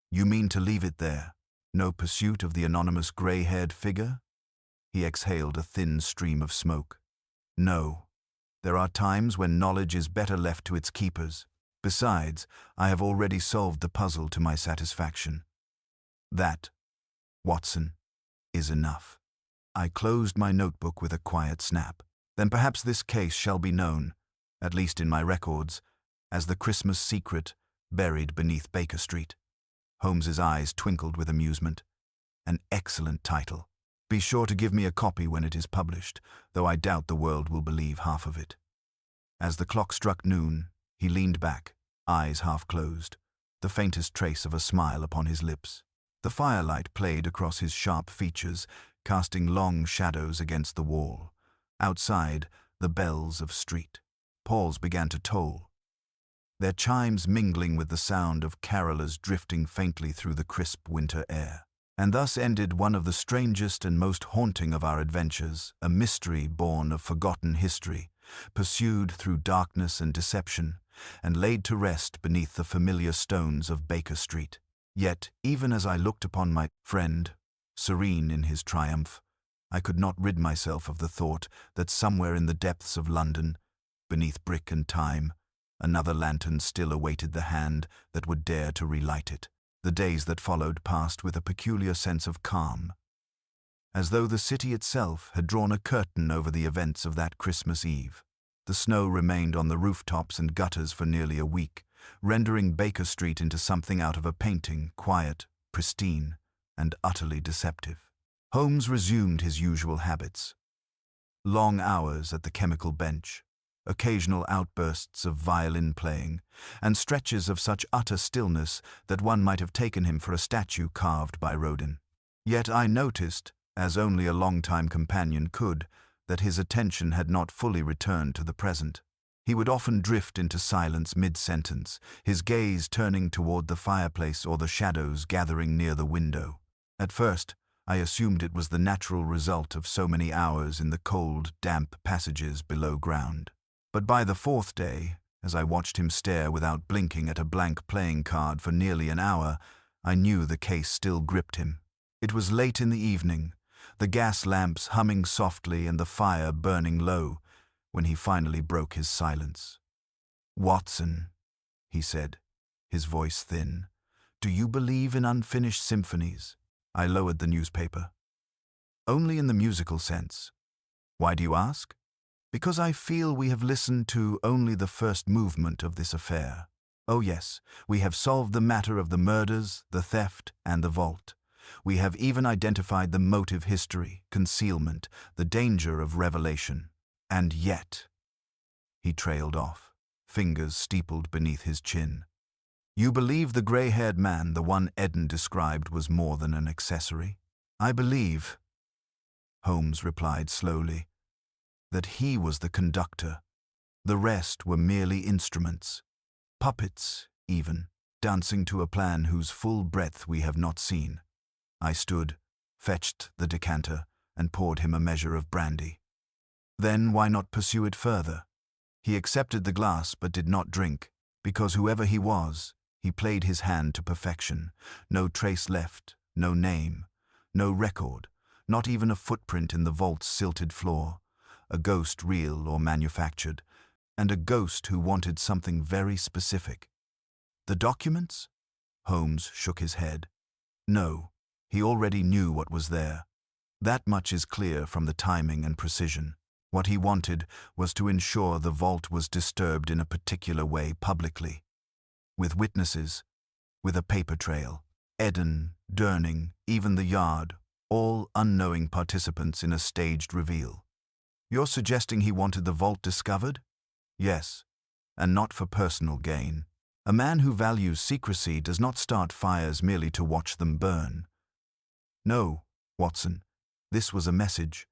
You mean to leave it there? No pursuit of the anonymous grey-haired figure? He exhaled a thin stream of smoke. No. There are times when knowledge is better left to its keepers. Besides, I have already solved the puzzle to my satisfaction. That, Watson, is enough. I closed my notebook with a quiet snap. Then perhaps this case shall be known, at least in my records, as the Christmas secret buried beneath Baker Street. Holmes's eyes twinkled with amusement. An excellent title. Be sure to give me a copy when it is published, though I doubt the world will believe half of it. As the clock struck noon, he leaned back, eyes half closed, the faintest trace of a smile upon his lips. The firelight played across his sharp features, casting long shadows against the wall. Outside, the bells of street Paul's began to toll, their chimes mingling with the sound of carolers drifting faintly through the crisp winter air. And thus ended one of the strangest and most haunting of our adventures, a mystery born of forgotten history, pursued through darkness and deception, and laid to rest beneath the familiar stones of Baker Street. Yet, even as I looked upon my friend, serene in his triumph, I could not rid myself of the thought that somewhere in the depths of London, beneath brick and time, another lantern still awaited the hand that would dare to relight it. The days that followed passed with a peculiar sense of calm, as though the city itself had drawn a curtain over the events of that Christmas Eve. The snow remained on the rooftops and gutters for nearly a week, rendering Baker Street into something out of a painting, quiet, pristine, and utterly deceptive. Holmes resumed his usual habits. Long hours at the chemical bench, occasional outbursts of violin playing, and stretches of such utter stillness that one might have taken him for a statue carved by Rodin. Yet I noticed, as only a long-time companion could, that his attention had not fully returned to the present. He would often drift into silence mid-sentence, his gaze turning toward the fireplace or the shadows gathering near the window. At first, I assumed it was the natural result of so many hours in the cold, damp passages below ground. But by the fourth day, as I watched him stare without blinking at a blank playing card for nearly an hour, I knew the case still gripped him. It was late in the evening, the gas lamps humming softly and the fire burning low, when he finally broke his silence. "Watson," he said, his voice thin, "do you believe in unfinished symphonies?" I lowered the newspaper. "Only in the musical sense." "Why do you ask?" "Because I feel we have listened to only the first movement of this affair. Oh yes, we have solved the matter of the murders, the theft, and the vault. We have even identified the motive history, concealment, the danger of revelation. And yet," he trailed off, fingers steepled beneath his chin, "you believe the gray-haired man, the one Eden described, was more than an accessory?" "I believe," Holmes replied slowly, "that he was the conductor. The rest were merely instruments, puppets even, dancing to a plan whose full breadth we have not seen." I stood, fetched the decanter, and poured him a measure of brandy. "Then why not pursue it further?" He accepted the glass but did not drink, because whoever he was, he played his hand to perfection. No trace left, no name, no record, not even a footprint in the vault's silted floor. A ghost real or manufactured, and a ghost who wanted something very specific. "The documents?" Holmes shook his head. "No, he already knew what was there. That much is clear from the timing and precision. What he wanted was to ensure the vault was disturbed in a particular way publicly. With witnesses, with a paper trail. Eden, Durning, even the Yard, all unknowing participants in a staged reveal." "You're suggesting he wanted the vault discovered?" "Yes, and not for personal gain. A man who values secrecy does not start fires merely to watch them burn. No, Watson, this was a message.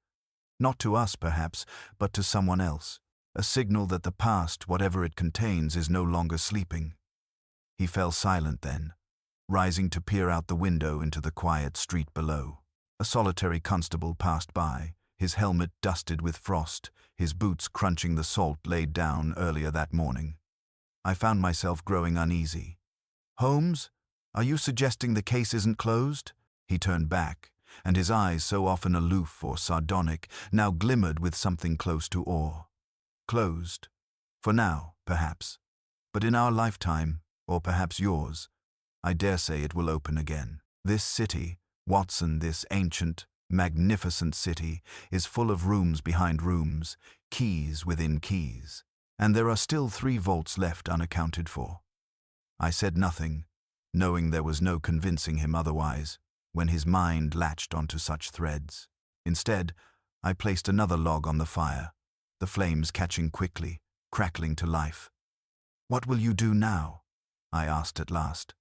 Not to us, perhaps, but to someone else. A signal that the past, whatever it contains, is no longer sleeping." He fell silent then, rising to peer out the window into the quiet street below. A solitary constable passed by, his helmet dusted with frost, his boots crunching the salt laid down earlier that morning. I found myself growing uneasy. "Holmes, are you suggesting the case isn't closed?" He turned back, and his eyes, so often aloof or sardonic, now glimmered with something close to awe. "Closed. For now, perhaps. But in our lifetime, or perhaps yours, I dare say it will open again. This city, Watson, this ancient, magnificent city, is full of rooms behind rooms, keys within keys. And there are still 3 vaults left unaccounted for." I said nothing, knowing there was no convincing him otherwise, when his mind latched onto such threads. Instead, I placed another log on the fire, the flames catching quickly, crackling to life. "What will you do now?" I asked at last.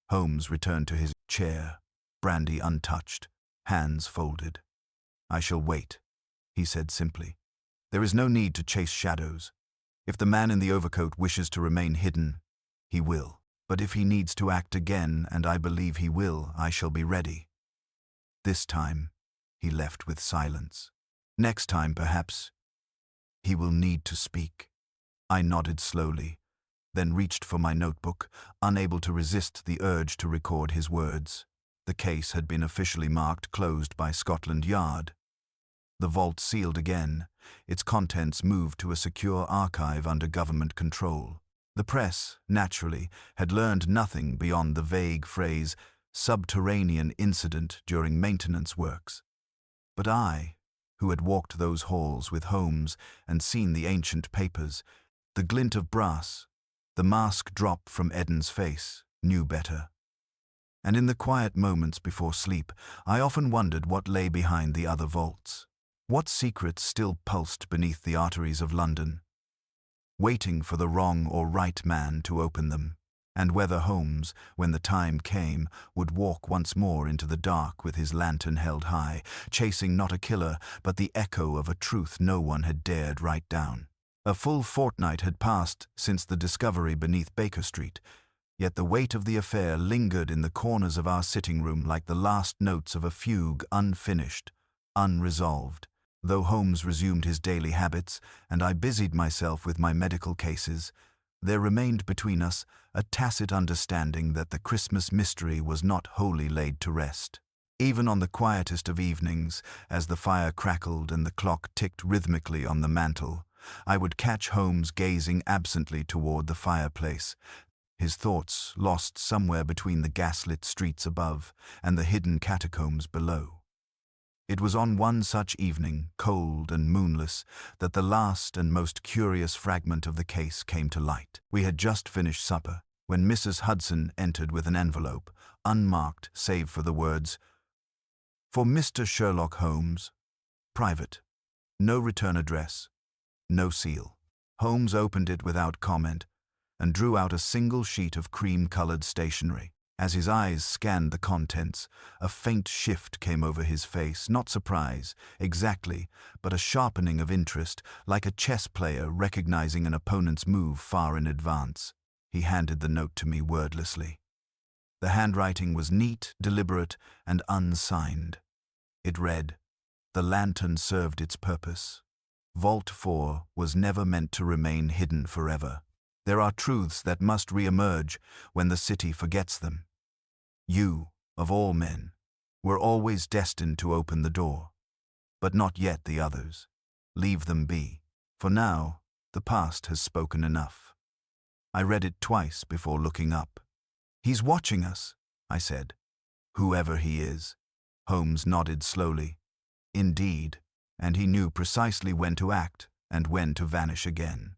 Holmes returned to his chair, brandy untouched, hands folded. "I shall wait," he said simply. "There is no need to chase shadows. If the man in the overcoat wishes to remain hidden, he will. But if he needs to act again, and I believe he will, I shall be ready. This time, he left with silence. Next time, perhaps, he will need to speak." I nodded slowly, then reached for my notebook, unable to resist the urge to record his words. The case had been officially marked closed by Scotland Yard. The vault sealed again, its contents moved to a secure archive under government control. The press, naturally, had learned nothing beyond the vague phrase, "subterranean incident during maintenance works." But I, who had walked those halls with Holmes and seen the ancient papers, the glint of brass, the mask drop from Eden's face, knew better. And in the quiet moments before sleep, I often wondered what lay behind the other vaults. What secrets still pulsed beneath the arteries of London, waiting for the wrong or right man to open them, and whether Holmes, when the time came, would walk once more into the dark with his lantern held high, chasing not a killer, but the echo of a truth no one had dared write down. A full fortnight had passed since the discovery beneath Baker Street, yet the weight of the affair lingered in the corners of our sitting room like the last notes of a fugue, unfinished, unresolved. Though Holmes resumed his daily habits, and I busied myself with my medical cases, there remained between us a tacit understanding that the Christmas mystery was not wholly laid to rest. Even on the quietest of evenings, as the fire crackled and the clock ticked rhythmically on the mantel, I would catch Holmes gazing absently toward the fireplace, his thoughts lost somewhere between the gaslit streets above and the hidden catacombs below. It was on one such evening, cold and moonless, that the last and most curious fragment of the case came to light. We had just finished supper, when Mrs. Hudson entered with an envelope, unmarked save for the words, "For Mr. Sherlock Holmes, private, no return address, no seal." Holmes opened it without comment and drew out a single sheet of cream-colored stationery. As his eyes scanned the contents, a faint shift came over his face, not surprise, exactly, but a sharpening of interest, like a chess player recognizing an opponent's move far in advance. He handed the note to me wordlessly. The handwriting was neat, deliberate, and unsigned. It read, "The lantern served its purpose. Vault 4 was never meant to remain hidden forever. There are truths that must re-emerge when the city forgets them. You, of all men, were always destined to open the door, but not yet the others. Leave them be. For now, the past has spoken enough." I read it twice before looking up. "He's watching us," I said. "Whoever he is." Holmes nodded slowly. "Indeed, and he knew precisely when to act and when to vanish again.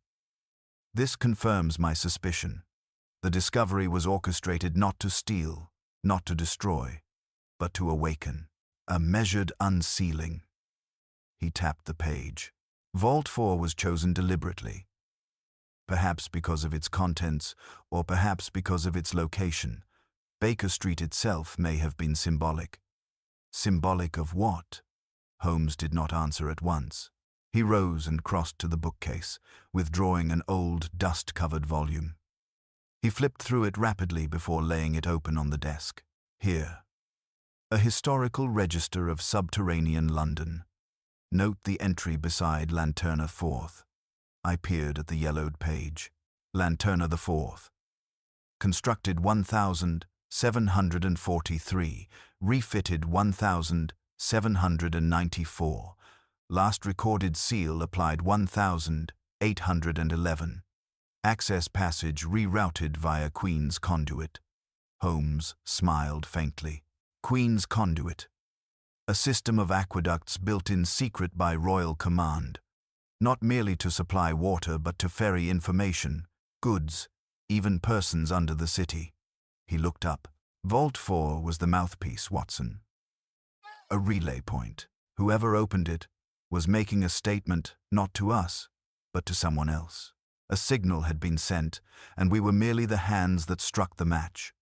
This confirms my suspicion. The discovery was orchestrated not to steal, not to destroy, but to awaken. A measured unsealing." He tapped the page. Vault 4 was chosen deliberately. Perhaps because of its contents, or perhaps because of its location. Baker Street itself may have been symbolic. Symbolic of what? Holmes did not answer at once. He rose and crossed to the bookcase, withdrawing an old, dust-covered volume. He flipped through it rapidly before laying it open on the desk. Here. A historical register of subterranean London. Note the entry beside Lanterna 4th. I peered at the yellowed page. Lanterna the 4th. Constructed 1743, refitted 1794. Last recorded seal applied 1811. Access passage rerouted via Queen's Conduit. Holmes smiled faintly. Queen's Conduit. A system of aqueducts built in secret by royal command. Not merely to supply water, but to ferry information, goods, even persons under the city. He looked up. Vault 4 was the mouthpiece, Watson. A relay point. Whoever opened it was making a statement not to us, but to someone else. A signal had been sent, and we were merely the hands that struck the match.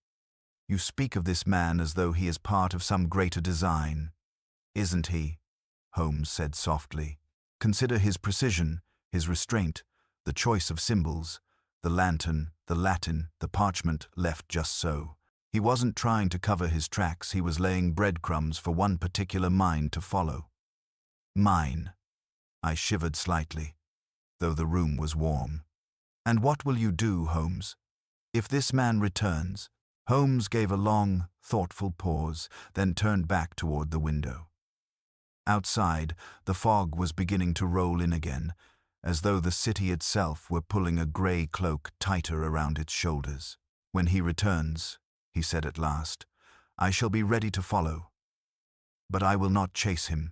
You speak of this man as though he is part of some greater design. Isn't he? Holmes said softly. Consider his precision, his restraint, the choice of symbols, the lantern, the Latin, the parchment left just so. He wasn't trying to cover his tracks, he was laying breadcrumbs for one particular mind to follow. Mine. I shivered slightly, though the room was warm. And what will you do, Holmes? If this man returns? Holmes gave a long, thoughtful pause, then turned back toward the window. Outside, the fog was beginning to roll in again, as though the city itself were pulling a grey cloak tighter around its shoulders. When he returns, he said at last, I shall be ready to follow. But I will not chase him.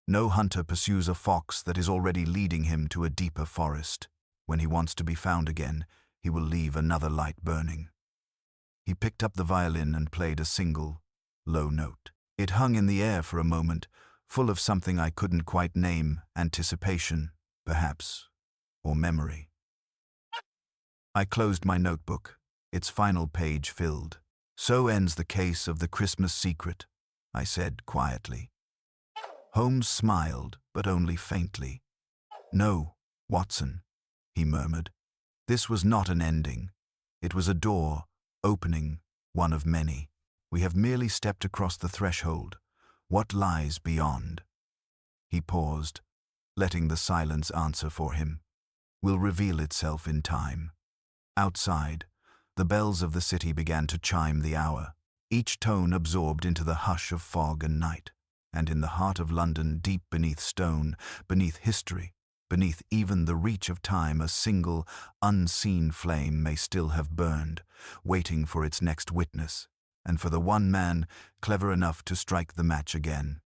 No hunter pursues a fox that is already leading him to a deeper forest. When he wants to be found again, he will leave another light burning. He picked up the violin and played a single, low note. It hung in the air for a moment, full of something I couldn't quite name, anticipation, perhaps, or memory. I closed my notebook, its final page filled. "So ends the case of the Christmas secret," I said quietly. Holmes smiled, but only faintly. "No, Watson," he murmured. "This was not an ending. It was a door, opening, one of many. We have merely stepped across the threshold. What lies beyond?" He paused, letting the silence answer for him. "Will reveal itself in time." Outside, the bells of the city began to chime the hour, each tone absorbed into the hush of fog and night. And in the heart of London, deep beneath stone, beneath history, beneath even the reach of time, a single, unseen flame may still have burned, waiting for its next witness, and for the one man clever enough to strike the match again.